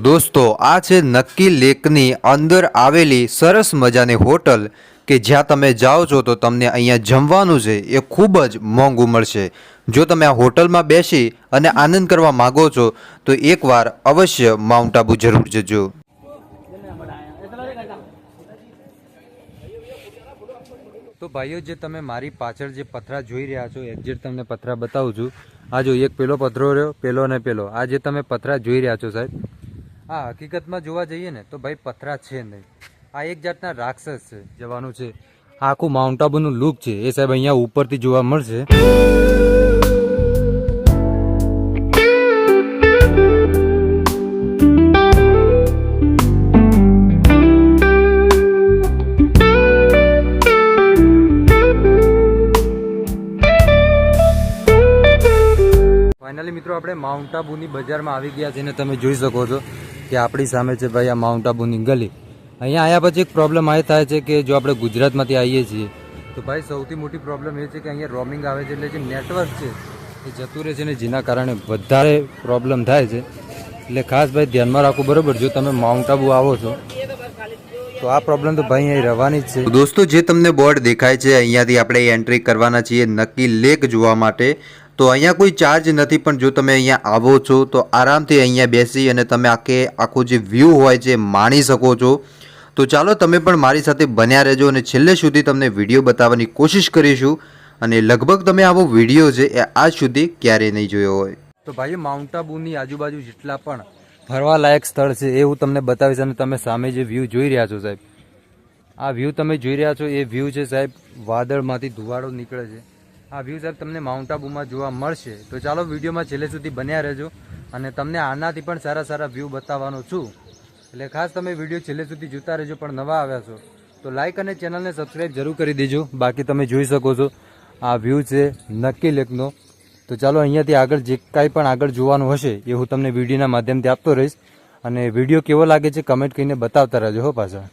દોસ્તો આ છે નક્કી લેકની અંદર આવેલી સરસ મજાની હોટલ કે જ્યાં તમે જાઓ છો તો તમને અહીંયા જમવાનું છે એ ખૂબ જ મોંઘું મળશે। જો તમે આ હોટલમાં બેસી અને આનંદ કરવા માગો છો તો એકવાર અવશ્ય માઉન્ટ આબુ જરૂર જજો। તો ભાઈઓ જે તમે મારી પાછળ જે પથરા જોઈ રહ્યા છો એક્ઝેક્ટ તમને પથરા બતાવું છું। આ જો એક પેલો પથરો રહ્યો, પેલો ને પેલો, આ જે તમે પથરા જોઈ રહ્યા છો સાહેબ, આ હકીકતમાં જોવા જઈએ ને તો ભાઈ પથરા છે નહીં, આ એક જાતના રાક્ષસ છે જવાનું છે। આખું માઉન્ટ આબુનું લુક છે એ સાહેબ અહીંયા ઉપરથી જોવા મળશે। ફાઇનલી મિત્રો આપણે માઉન્ટ આબુની બજારમાં આવી ગયા છે ને તમે જોઈ શકો છો કે આપણી સામે છે ભાઈ આ માઉન્ટ આબુની ગલી। અહીંયા આવ્યા પછી એક પ્રોબ્લેમ આ થાય છે કે જો આપણે ગુજરાતમાંથી આવીએ છીએ તો ભાઈ સૌથી મોટી પ્રોબ્લેમ એ છે કે અહીંયા રોમિંગ આવે છે એટલે જે નેટવર્ક છે એ જતું રહે છે ને જેના કારણે વધારે પ્રોબ્લેમ થાય છે। એટલે ખાસ ભાઈ ધ્યાનમાં રાખવું બરાબર, જો તમે માઉન્ટ આબુ આવો છો તો આ પ્રોબ્લેમ તો ભાઈ અહીં રહેવાની જ છે। દોસ્તો જે તમને બોર્ડ દેખાય છે અહીંયાથી આપણે એન્ટ્રી કરવાના છીએ નક્કી લેક જોવા માટે। તો અહીંયા કોઈ ચાર્જ નથી, પણ જો તમે અહીંયા આવો છો તો આરામથી અહીંયા બેસી અને તમે આખું જે વ્યૂ હોય છે માણી શકો છો। તો ચાલો તમે પણ મારી સાથે બન્યા રહેજો અને છેલ્લે સુધી તમને વિડીયો બતાવવાની કોશિશ કરીશું અને લગભગ તમે આવો વિડીયો છે એ આજ સુધી ક્યારેય નહીં જોયો હોય। તો ભાઈ માઉન્ટ આબુની આજુબાજુ જેટલા પણ ફરવા લાયક સ્થળ છે એ હું તમને બતાવીશ અને તમે સામે જે વ્યૂ જોઈ રહ્યા છો સાહેબ, આ વ્યૂ તમે જોઈ રહ્યા છો એ વ્યૂ છે સાહેબ વાદળમાંથી ધુવાડો નીકળે છે। આ વ્યૂ સાહેબ તમને માઉન્ટ આબુમાં જોવા મળશે। તો ચાલો વિડીયોમાં છેલ્લે સુધી બન્યા રહેજો અને તમને આનાથી પણ સારા સારા વ્યૂ બતાવવાનો છું, એટલે ખાસ તમે વિડીયો છેલ્લે સુધી જોતા રહેજો। પણ નવા આવ્યા છો તો લાઇક અને ચેનલને સબસ્ક્રાઈબ જરૂર કરી દેજો। બાકી તમે જોઈ શકો છો આ વ્યૂ છે નક્કી લેકનો। તો ચાલો અહીંયાથી આગળ જે કાંઈ પણ આગળ જોવાનું હશે એ હું તમને વિડીયોના માધ્યમથી આપતો રહીશ અને વિડીયો કેવો લાગે છે કમેન્ટ કરીને બતાવતા રહેજો હો પાછા।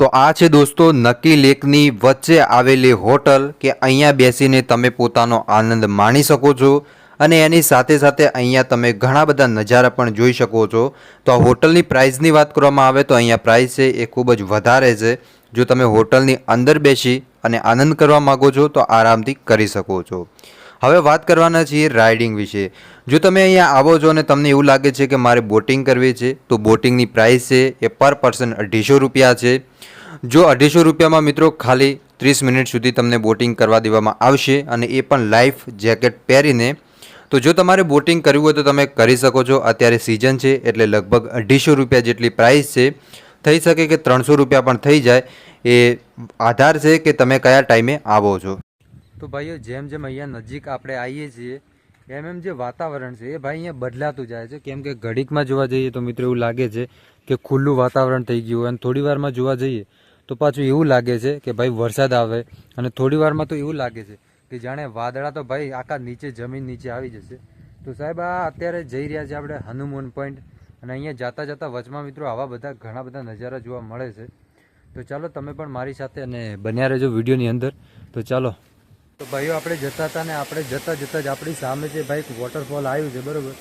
તો આ છે દોસ્તો નક્કી લેકની વચ્ચે આવેલી હોટલ કે અહીંયા બેસીને તમે પોતાનો આનંદ માણી શકો છો અને એની સાથે સાથે અહીંયા તમે ઘણા બધા નજારા પણ જોઈ શકો છો। તો આ હોટલની પ્રાઇસની વાત કરવામાં આવે તો અહીંયા પ્રાઇસ છે એ ખૂબ જ વધારે છે। જો તમે હોટલની અંદર બેસી અને આનંદ કરવા માગો છો તો આરામથી કરી શકો છો। હવે વાત કરવાના છીએ રાઇડિંગ વિશે। જો તમે અહીંયા આવો છો અને તમને એવું લાગે છે કે મારે બોટિંગ કરવી છે તો બોટિંગની પ્રાઇસ છે એ પર પર્સન 250 રૂપિયા છે। જો 250 રૂપિયામાં મિત્રો ખાલી 30 મિનિટ સુધી તમને બોટિંગ કરવા દેવામાં આવશે અને એ પણ લાઈફ જેકેટ પહેરીને। તો જો તમારે બોટિંગ કરવું હોય તો તમે કરી શકો છો। અત્યારે સિઝન છે એટલે લગભગ 250 રૂપિયા જેટલી પ્રાઇસ છે, થઈ શકે કે 300 રૂપિયા પણ થઈ જાય, એ આધાર છે કે તમે કયા ટાઈમે આવો છો। તો ભાઈઓ જેમ જેમ અહીંયા નજીક આપણે આવીએ છીએ એમ એમ જે વાતાવરણ છે એ ભાઈ અહીંયા બદલાતું જાય છે, કેમ કે ઘડીકમાં જોવા જઈએ તો મિત્રો એવું લાગે છે કે ખુલ્લું વાતાવરણ થઈ ગયું અને થોડી વારમાં જોવા જઈએ તો પાછું એવું લાગે છે કે ભાઈ વરસાદ આવે અને થોડી વારમાં તો એવું લાગે છે કે જાણે વાદળા તો ભાઈ આખા નીચે જમીન નીચે આવી જશે। તો સાહેબ આ અત્યારે જઈ રહ્યા છે આપણે હનુમાન પોઈન્ટ અને અહીંયા જાતા જતા વચમાં મિત્રો આવા બધા ઘણા બધા નજારા જોવા મળે છે। તો ચાલો તમે પણ મારી સાથે અને બન્યા રહેજો વિડીયોની અંદર। તો ચાલો તો ભાઈઓ આપણે જતા હતા ને આપણે જતાં જતાં જ આપણી સામે જે ભાઈ એક વોટરફોલ આવ્યું છે બરાબર।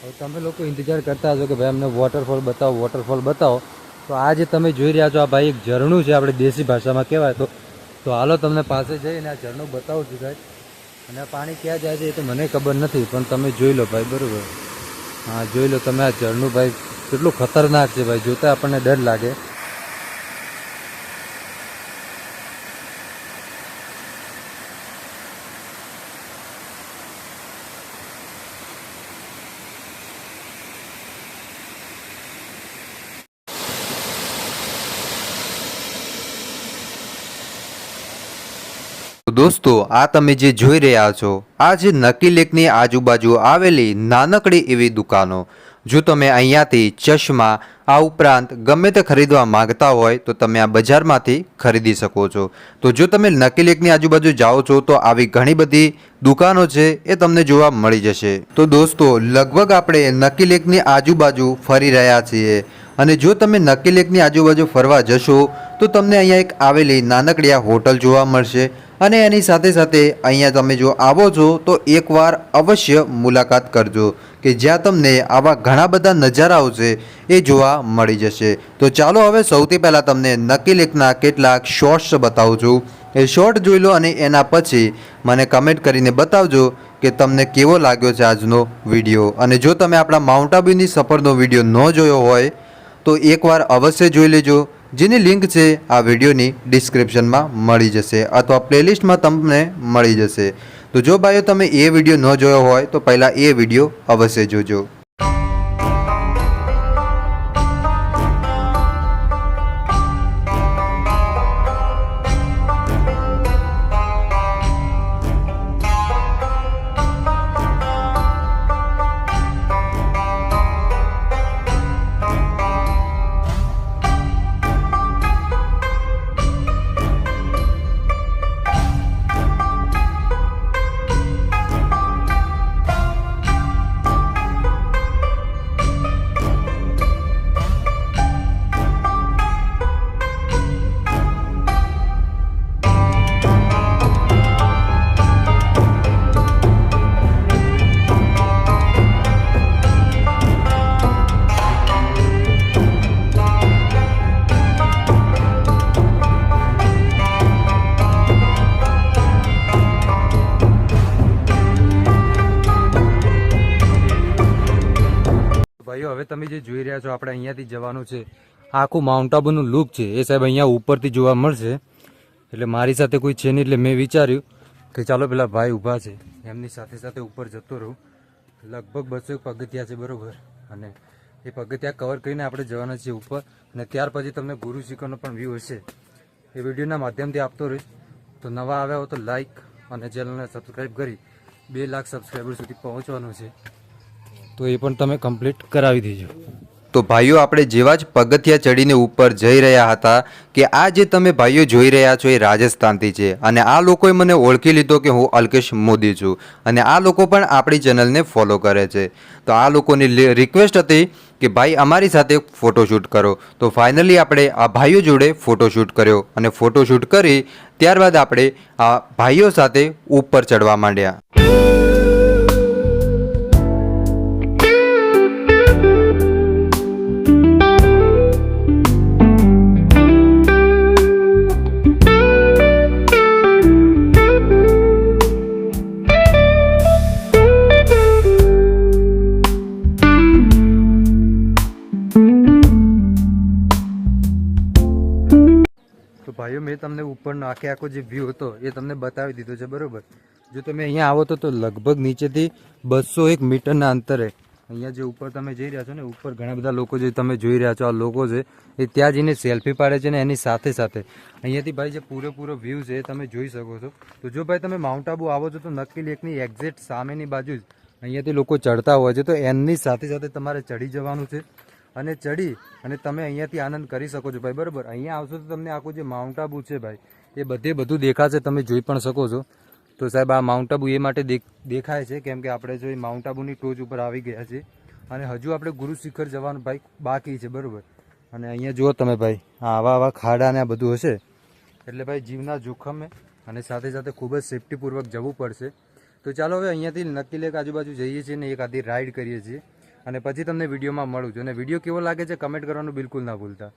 હવે તમે લોકો ઇંતજાર કરતા હશો કે ભાઈ અમને વોટરફોલ બતાવો વોટરફોલ બતાવો। તો આ જે તમે જોઈ રહ્યા છો આ ભાઈ એક ઝરણું છે, આપણે દેશી ભાષામાં કહેવાય તો હાલો તમને પાસે જઈને આ ઝરણું બતાવું છું સાહેબ। અને આ પાણી ક્યાં જાય છે એ તો મને ખબર નથી, પણ તમે જોઈ લો ભાઈ બરાબર। હા જોઈ લો તમે આ ઝરણું ભાઈ કેટલું ખતરનાક છે ભાઈ, જોતા આપણને ડર લાગે। દોસ્તો આ તમે જે જોઈ રહ્યા છો આ જે નક્કી લેકની આજુબાજુ આવેલી નાનકડી એવી દુકાનો। જો તમે અહીંયાથી ચશ્મા આ ઉપરાંત ગમે તે ખરીદવા માંગતા હોય તો તમે આ બજારમાંથી ખરીદી શકો છો. તો જો તમે નકી લેકની આજુબાજુ જાઓ છો તો આવી ઘણી બધી દુકાનો છે એ તમને જોવા મળી જશે. તો દોસ્તો લગભગ આપણે નકી લેકની આજુબાજુ ફરી રહ્યા છીએ અને જો તમે નકી લેકની આજુબાજુ ફરવા જશો તો તમને અહીંયા એક આવેલી નાનકડી આ હોટલ જોવા મળશે અને એની સાથે સાથે અહીંયા તમે જો આવો છો તો એકવાર અવશ્ય મુલાકાત કરજો કે જ્યાં તમને આવા ઘણા બધા નજારાઓ છે એ જોવા મળી જશે. તો ચાલો હવે સૌથી પહેલાં તમને નકી લેકના કેટલાક શોર્ટ્સ બતાવું છું. એ શોર્ટ જોઈ લો અને એના પછી મને કમેન્ટ કરીને બતાવજો કે તમને કેવો લાગ્યો છે આજનો વિડીયો. અને જો તમે આપણા માઉન્ટ આબુની સફરનો વિડીયો ન જોયો હોય તો એકવાર અવશ્ય જોઈ લેજો, જેની લિંક છે આ વિડીયોની ડિસ્ક્રિપ્શનમાં મળી જશે અથવા પ્લેલિસ્ટમાં તમને મળી જશે. તો જો ભાઈઓ તમે એ વિડીયો ન જોયો હોય તો પહેલાં એ વિડીયો અવશ્ય જોજો. ભાઈઓ હવે તમે જે જોઈ રહ્યા છો આપણે અહીંયાથી જવાનું છે. આખું માઉન્ટ આબુનું લુક છે એ સાહેબ અહીંયા ઉપરથી જોવા મળશે. એટલે મારી સાથે કોઈ છે નહીં એટલે મેં વિચાર્યું કે ચાલો પેલા ભાઈ ઊભા છે એમની સાથે સાથે ઉપર જતો રહું. લગભગ 200 પગથિયા છે બરાબર, અને એ પગથિયા કવર કરીને આપણે જવાના છીએ ઉપર. અને ત્યાર પછી તમને ગુરુ શિખરનો પણ વ્યૂ હશે એ વિડીયોના માધ્યમથી આપતો રહીશ. તો નવા આવ્યા હો તો લાઈક અને ચેનલને સબસ્ક્રાઈબ કરી 2 લાખ સબસ્ક્રાઈબર સુધી પહોંચવાનું છે, તો એ પણ તમે કમ્પ્લીટ કરાવી દેજો. તો ભાઈઓ આપણે જેવા જ પગથિયા ચડીને ઉપર જઈ રહ્યા હતા કે આ જે તમે ભાઈઓ જોઈ રહ્યા છો એ રાજસ્થાનથી છે અને આ લોકોએ મને ઓળખી લીધો કે હું અલ્કેશ મોદી છું અને આ લોકો પણ આપણી ચેનલને ફોલો કરે છે. તો આ લોકોની રિક્વેસ્ટ હતી કે ભાઈ અમારી સાથે ફોટોશૂટ કરો. તો ફાઇનલી આપણે આ ભાઈઓ જોડે ફોટોશૂટ કર્યો અને ફોટોશૂટ કરી ત્યારબાદ આપણે આ ભાઈઓ સાથે ઉપર ચડવા માંડ્યા. ભાઈઓ મેં તમને ઉપરનો આખો જે વ્યૂ હતો એ તમને બતાવી દીધો છે બરાબર. જો તમે અહીંયા આવો તો લગભગ નીચેથી 201 મીટરના અંતરે અહીંયા જે ઉપર તમે જઈ રહ્યા છો ને, ઉપર ઘણા બધા લોકો જે તમે જોઈ રહ્યા છો આ લોકો છે એ ત્યાં જઈને સેલ્ફી પાડે છે ને એની સાથે સાથે અહીંયાથી ભાઈ જે પૂરેપૂરો વ્યૂ છે એ તમે જોઈ શકો છો. તો જો ભાઈ તમે માઉન્ટ આબુ આવો છો તો નકી લેકની એક્ઝેક્ટ સામેની બાજુ જ અહીંયાથી લોકો ચડતા હોય છે, તો એમની સાથે સાથે તમારે ચડી જવાનું છે અને ચડી અને તમે અહીંયાથી આનંદ કરી શકો છો ભાઈ બરાબર. અહીંયા આવશો તો તમને આખું જે માઉન્ટ આબુ છે ભાઈ એ બધું દેખાશે, તમે જોઈ પણ શકો છો. તો સાહેબ આ માઉન્ટ આબુ એ માટે દેખાય છે કેમ કે આપણે જો માઉન્ટ આબુની ટોચ ઉપર આવી ગયા છે અને હજુ આપણે ગુરુ શિખર જવાનું ભાઈ બાકી છે બરાબર. અને અહીંયા જુઓ તમે ભાઈ આવા ખાડા ને આ બધું હશે એટલે ભાઈ જીવના જોખમે અને સાથે સાથે ખૂબ જ સેફટીપૂર્વક જવું પડશે. તો ચાલો હવે અહીંયાથી નકી લેક આજુબાજુ જઈએ છીએ ને એક આધી રાઈડ કરીએ છીએ અને પછી તમને વિડીયોમાં મળું છું. અને વિડીયો કેવો લાગે છે કમેન્ટ કરવાનું બિલકુલ ના ભૂલતા.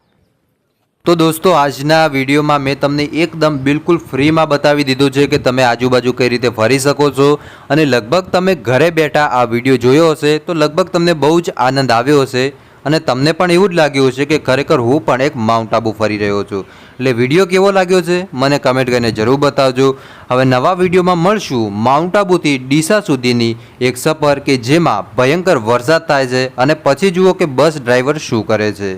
તો દોસ્તો આજના વિડીયોમાં મેં તમને એકદમ બિલકુલ ફ્રીમાં બતાવી દીધું છે કે તમે આજુબાજુ કઈ રીતે ફરી શકો છો અને લગભગ તમે ઘરે બેઠા આ વિડીયો જોયો હશે તો લગભગ તમને બહુ જ આનંદ આવ્યો હશે અને તમને પણ એવું જ લાગ્યું હશે કે ખરેખર હું પણ એક માઉન્ટ આબુ ફરી રહ્યો છું. એટલે વિડીયો કેવો લાગ્યો છે મને કમેન્ટ કરીને જરૂર બતાવજો. હવે નવા વિડીયોમાં મળશું માઉન્ટ આબુથી ડીસા સુધીની એક સફર કે જેમાં ભયંકર વરસાદ થાય છે અને પછી જુઓ કે બસ ડ્રાઈવર શું કરે છે.